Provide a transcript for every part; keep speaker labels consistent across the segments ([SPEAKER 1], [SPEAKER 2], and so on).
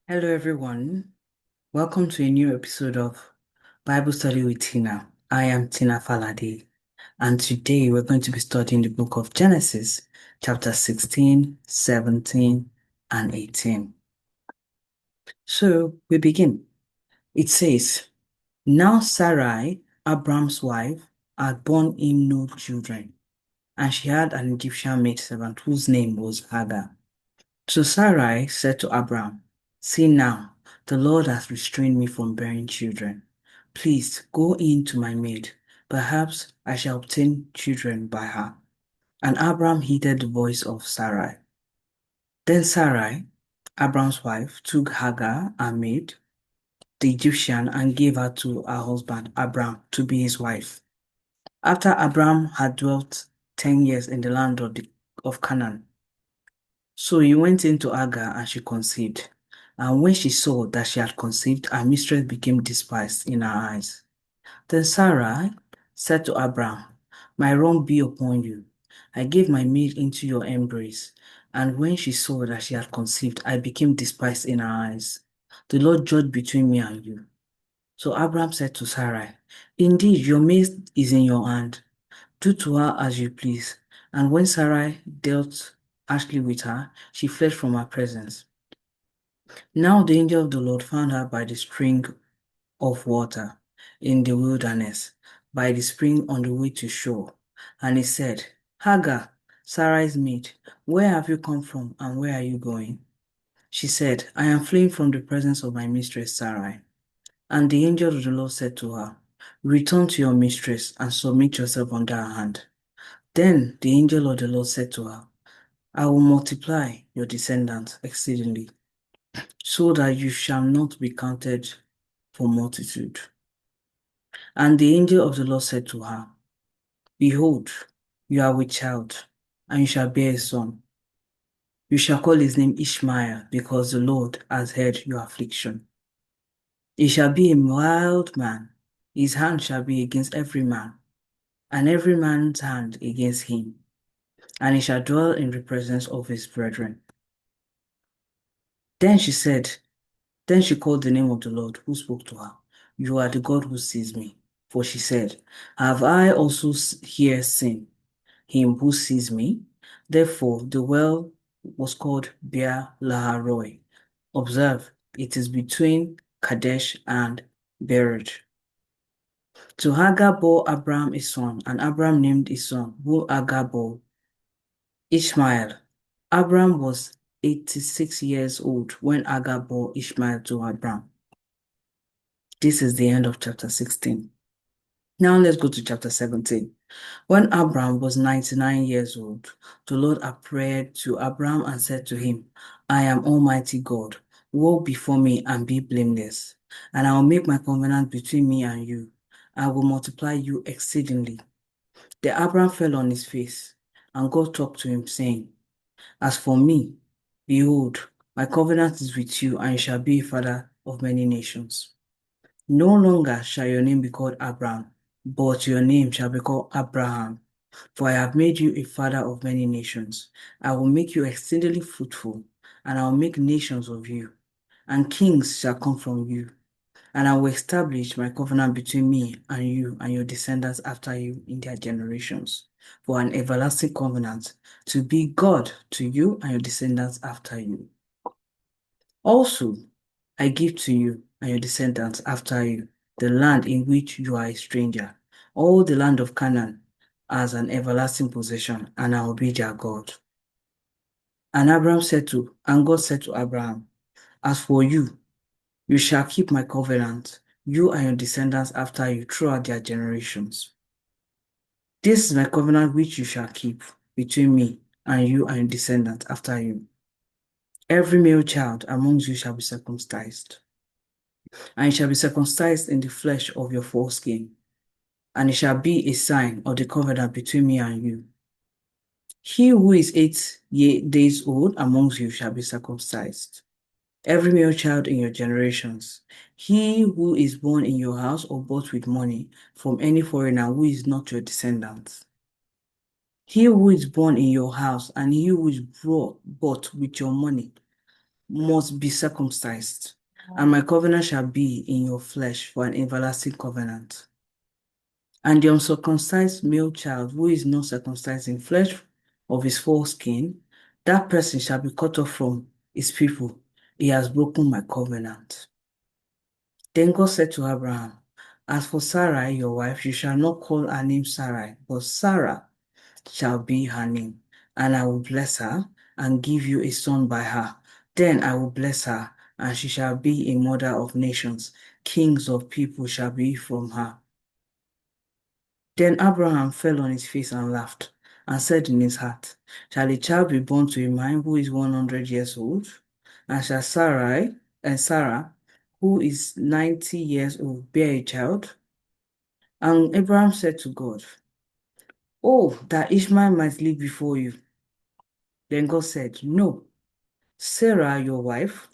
[SPEAKER 1] Hello, everyone. Welcome to a new episode of Bible Study with Tina. I am Tina Falade, and today we're going to be studying the book of Genesis, chapter 16, 17, and 18. So we begin. It says, Now Sarai, Abram's wife, had borne him no children, and she had an Egyptian maidservant whose name was Hagar. So Sarai said to Abram, See now, the Lord has restrained me from bearing children. Please go in to my maid. Perhaps I shall obtain children by her. And Abram heeded the voice of Sarai. Then Sarai, Abram's wife, took Hagar, her maid, the Egyptian, and gave her to her husband Abram to be his wife. After Abram had dwelt 10 years in the land of Canaan, so he went into Hagar and she conceived. And when she saw that she had conceived, her mistress became despised in her eyes. Then Sarai said to Abram, My wrong be upon you. I gave my maid into your embrace, and when she saw that she had conceived, I became despised in her eyes. The Lord judged between me and you. So Abram said to Sarai, Indeed, your maid is in your hand. Do to her as you please. And when Sarai dealt harshly with her, she fled from her presence. Now the angel of the Lord found her by the spring of water in the wilderness, by the spring on the way to shore. And he said, Hagar, Sarai's maid, where have you come from and where are you going? She said, I am fleeing from the presence of my mistress Sarai. And the angel of the Lord said to her, Return to your mistress and submit yourself under her hand. Then the angel of the Lord said to her, I will multiply your descendants exceedingly, so that you shall not be counted for multitude. And the angel of the Lord said to her, Behold, you are with child, and you shall bear a son. You shall call his name Ishmael, because the Lord has heard your affliction. He shall be a mild man, his hand shall be against every man, and every man's hand against him, and he shall dwell in the presence of his brethren. Then she said, Then she called the name of the Lord who spoke to her. You are the God who sees me. For she said, Have I also here seen him who sees me? Therefore the well was called Beer Laharoi. Observe, it is between Kadesh and Bered. To Hagar bore Abram a son, and Abram named his son, who Hagar bore, Ishmael. Abram was 86 years old when Hagar bore Ishmael to Abram. This is the end of chapter 16. Now let's go to chapter 17. When Abram was 99 years old, the Lord appeared to Abram and said to him, I am Almighty God. Walk before me and be blameless, and I will make my covenant between me and you. I will multiply you exceedingly. Then Abram fell on his face, and God talked to him, saying, As for me, behold, my covenant is with you, and you shall be a father of many nations. No longer shall your name be called Abram, but your name shall be called Abraham. For I have made you a father of many nations. I will make you exceedingly fruitful, and I will make nations of you, and kings shall come from you. And I will establish my covenant between me and you and your descendants after you in their generations, for an everlasting covenant, to be God to you and your descendants after you. Also, I give to you and your descendants after you the land in which you are a stranger, all the land of Canaan, as an everlasting possession, and I will be their God. And God said to Abraham, As for you, you shall keep my covenant, you and your descendants after you throughout their generations. This is my covenant which you shall keep between me and your descendants after you. Every male child amongst you shall be circumcised, and it shall be circumcised in the flesh of your foreskin, and it shall be a sign of the covenant between me and you. He who is 8 days old amongst you shall be circumcised, every male child in your generations. He who is born in your house or bought with money from any foreigner who is not your descendant. He who is born in your house and he who is bought with your money must be circumcised, and my covenant shall be in your flesh for an everlasting covenant. And the uncircumcised male child who is not circumcised in flesh of his foreskin, that person shall be cut off from his people. He has broken my covenant. Then God said to Abraham, as for Sarai, your wife, you shall not call her name Sarai, but Sarah shall be her name, and I will bless her and give you a son by her. Then I will bless her, and she shall be a mother of nations. Kings of people shall be from her. Then Abraham fell on his face and laughed, and said in his heart, shall a child be born to a man who is 100 years old? And shall Sarah, who is 90 years old, bear a child? And Abraham said to God, oh, that Ishmael might live before you. Then God said, no, Sarah, your wife,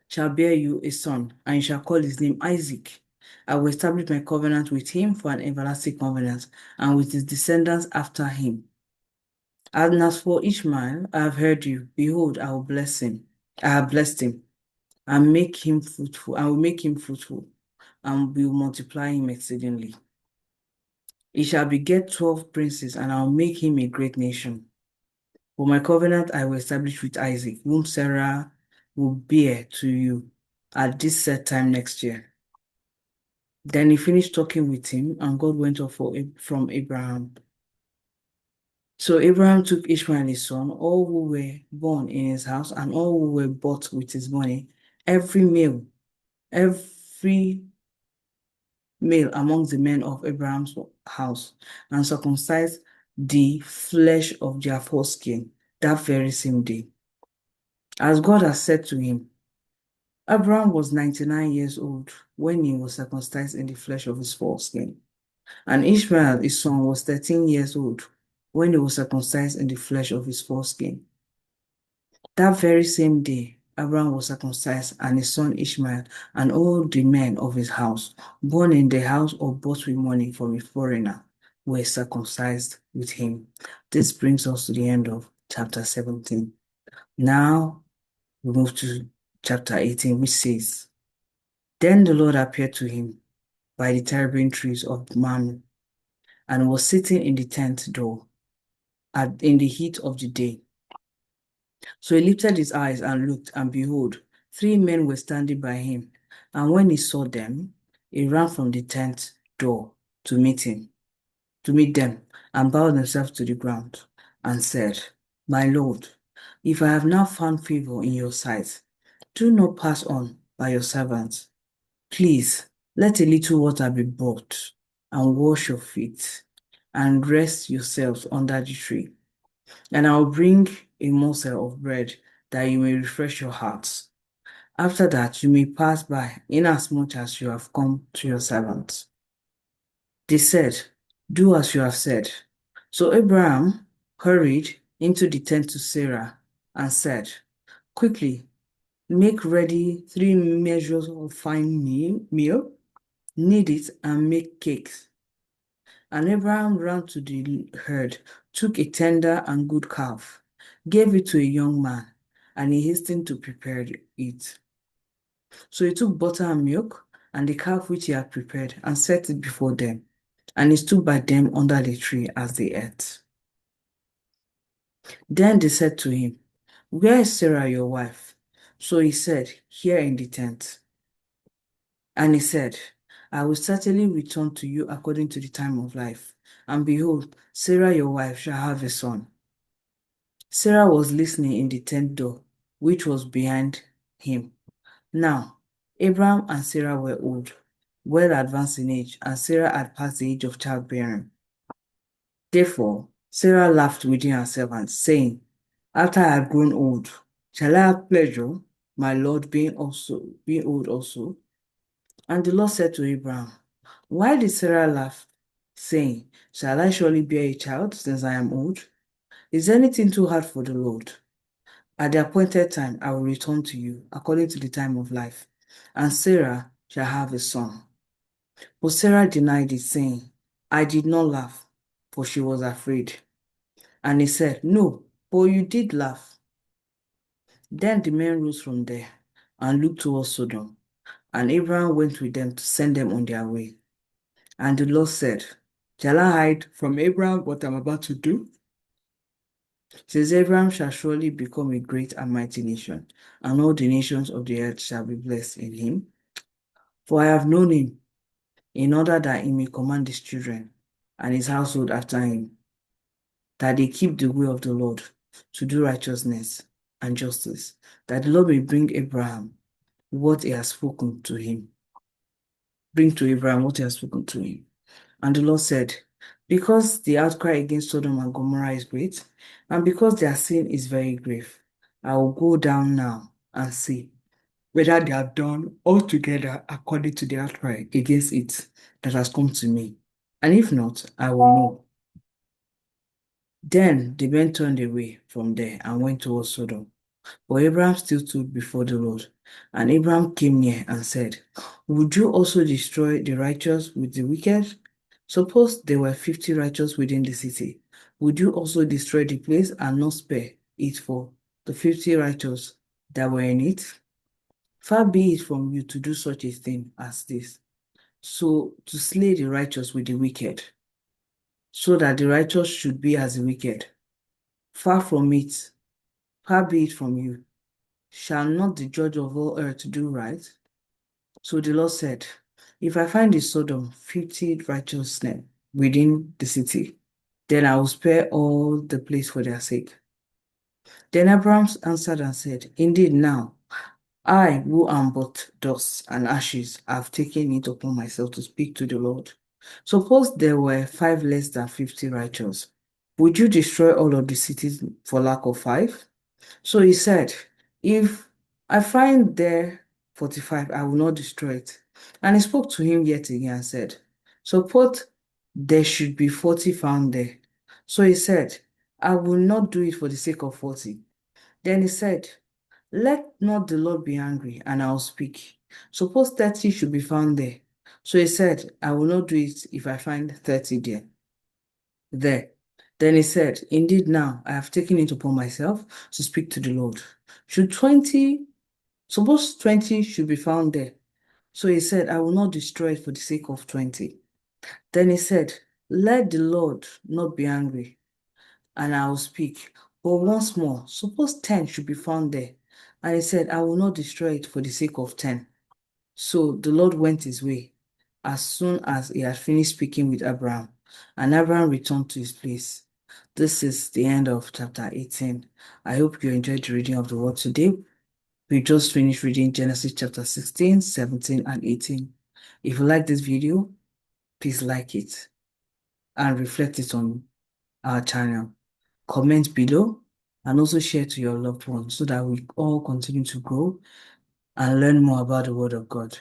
[SPEAKER 1] shall bear you a son, and you shall call his name Isaac. I will establish my covenant with him for an everlasting covenant, and with his descendants after him. And as for Ishmael, I have heard you. Behold, I will bless him. I have blessed him, and make him fruitful. I will make him fruitful, and will multiply him exceedingly. He shall beget 12 princes, and I will make him a great nation. For my covenant I will establish with Isaac, whom Sarah will bear to you at this set time next year. Then he finished talking with him, and God went off from Abraham. So Abraham took Ishmael his son, all who were born in his house, and all who were bought with his money, every every male among the men of Abraham's house, and circumcised the flesh of their foreskin that very same day, as God had said to him. Abraham was 99 years old when he was circumcised in the flesh of his foreskin. And Ishmael, his son, was 13 years old when he was circumcised in the flesh of his foreskin. That very same day, Abraham was circumcised, and his son Ishmael, and all the men of his house, born in the house or bought with money from a foreigner, were circumcised with him. This brings us to the end of chapter 17. Now we move to chapter 18, which says, then the Lord appeared to him by the terebinth trees of Mamre, and was sitting in the tent door in the heat of the day. So he lifted his eyes and looked, and behold, 3 men were standing by him. And when he saw them, he ran from the tent door to meet them, and bowed himself to the ground, and said, my Lord, if I have now found favor in your sight, do not pass on by your servant. Please, let a little water be brought, and wash your feet, and rest yourselves under the tree. And I will bring a morsel of bread, that you may refresh your hearts. After that, you may pass by, inasmuch as you have come to your servant. They said, do as you have said. So Abraham hurried into the tent to Sarah and said, quickly, make ready 3 measures of fine meal, knead it, and make cakes. And Abraham ran to the herd, took a tender and good calf, gave it to a young man, and he hastened to prepare it. So he took butter and milk, and the calf which he had prepared, and set it before them. And he stood by them under the tree as they ate. Then they said to him, where is Sarah your wife? So he said, here in the tent. And he said, I will certainly return to you according to the time of life. And behold, Sarah your wife shall have a son. Sarah was listening in the tent door, which was behind him. Now, Abraham and Sarah were old, well advanced in age, and Sarah had passed the age of childbearing. Therefore, Sarah laughed within herself and saying, after I have grown old, shall I have pleasure, my Lord being old also? And the Lord said to Abraham, why did Sarah laugh, saying, shall I surely bear a child since I am old? Is anything too hard for the Lord? At the appointed time, I will return to you according to the time of life, and Sarah shall have a son. But Sarah denied it, saying, I did not laugh, for she was afraid. And he said, no, but you did laugh. Then the men rose from there and looked towards Sodom, and Abraham went with them to send them on their way. And the Lord said, Shall I hide from Abraham what I'm about to do? Since Abraham shall surely become a great and mighty nation, and all the nations of the earth shall be blessed in him. For I have known him, in order that he may command his children and his household after him, that they keep the way of the Lord, to do righteousness and justice, that the Lord may what he has spoken to him. Bring to Abraham what he has spoken to him. And the Lord said, Because the outcry against Sodom and Gomorrah is great, and because their sin is very grave, I will go down now and see whether they have done altogether according to the outcry against it that has come to me. And if not, I will know. Then the men turned away from there and went towards Sodom. But Abraham still stood before the Lord. And Abraham came near and said, Would you also destroy the righteous with the wicked? Suppose there were 50 righteous within the city. Would you also destroy the place and not spare it for the 50 righteous that were in it? Far be it from you to do such a thing as this. So to slay the righteous with the wicked, so that the righteous should be as the wicked. Far from it, far be it from you. Shall not the judge of all earth do right? So the Lord said, If I find in Sodom 50 righteous men within the city, then I will spare all the place for their sake. Then Abraham answered and said, Indeed, now I, who am but dust and ashes, have taken it upon myself to speak to the Lord. Suppose there were 5 less than 50 righteous. Would you destroy all of the cities for lack of 5? So he said, If I find there 45, I will not destroy it. And he spoke to him yet again and said, Suppose there should be 40 found there. So he said, I will not do it for the sake of 40. Then he said, Let not the Lord be angry, and I will speak. Suppose 30 should be found there. So he said, I will not do it if I find 30 there. Then he said, Indeed, now I have taken it upon myself to speak to the Lord. Suppose 20 should be found there. So he said, I will not destroy it for the sake of 20. Then he said, Let the Lord not be angry, and I will speak. But once more, suppose 10 should be found there. And he said, I will not destroy it for the sake of 10. So the Lord went his way as soon as he had finished speaking with Abraham, and Abraham returned to his place. This is the end of chapter 18. I hope you enjoyed the reading of the word today. We just finished reading Genesis chapter 16, 17, and 18. If you like this video, please like it and reflect it on our channel. Comment below and also share to your loved ones so that we all continue to grow and learn more about the Word of God.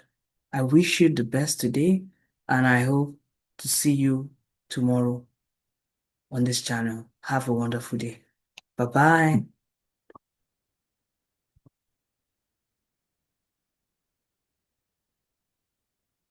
[SPEAKER 1] I wish you the best today, and I hope to see you tomorrow on this channel. Have a wonderful day. Bye-bye.